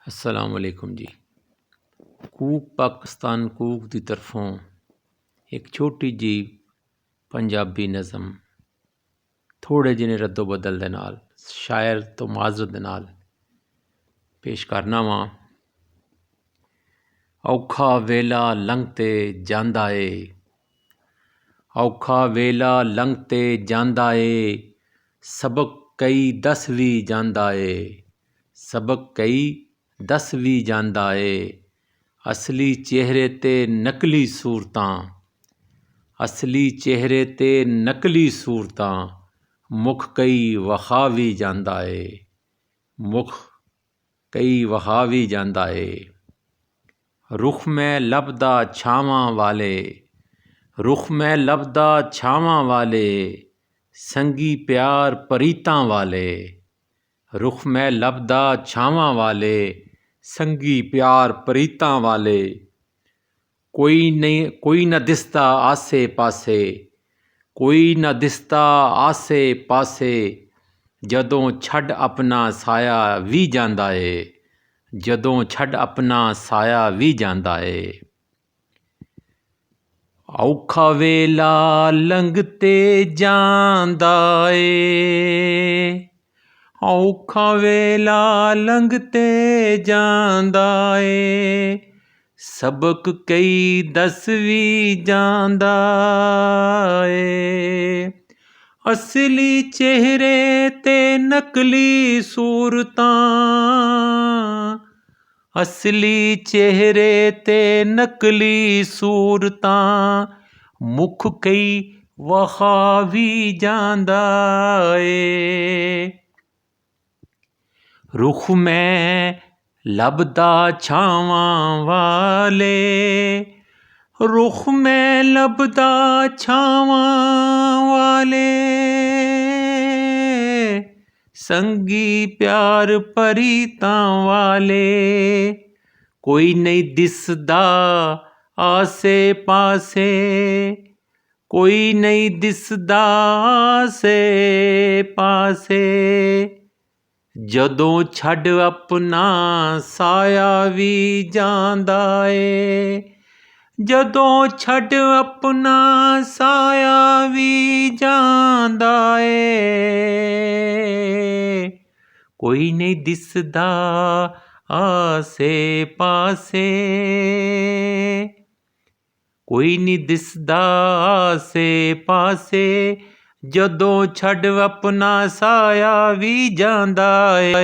अस्सलाम वालेकुम जी। कूक पाकिस्तान कूक की तरफों एक छोटी जी पंजाबी नज़म थोड़े जिने रद्दो बदल दे नाल शायर तो माजरत दे नाल पेश करना वा। औखा वेला लंघते जांदा ए, औखा वेला लंघते जांदा ए, सबक कई दस भी जांदा ए, सबक कई दस भी जांदा ए। असली चेहरे ते नकली सूरतां, असली चेहरे ते नकली सूरतां, मुख कई वखा भी जांदा ए, मुख कई वखा भी जांदा ए। रुख में लभदा छावां वाले, रुख में लभदा छावां वाले, संगी प्यार परीतां वाले, रुख में लभदा छावां वाले, संगी प्यार परीतां वाले। कोई न दिसदा आसे पासे, कोई न दिसदा आसे पासे, जदों छड्ड अपना साया भी जांदा ए, जदों छड्ड अपना साया भी जांदा ए। औखा वेला लंघते जांदा ए, औखा वेला लंघते जांदा ए, सबक कई दस भी जांदा ए। असली चेहरे ते नकली सूरतां, असली चेहरे ते नकली सूरतां, मुख कई वखा भी जांदा ए। रुख में लभदा छावां वाले, रुख में लभदा छावां वाले, संगी प्यार परीतां वाले। कोई नहीं दिसदा आसे पासे, कोई नहीं दिसदा आसे पासे, जदों छड्ड अपना साया भी जांदा ए, जदों छड्ड अपना साया भी जांदा ए। कोई नहीं दिसदा आसे पासे, कोई नहीं दिसदा आसे पासे, जदों छड्ड अपना साया भी जांदा ए।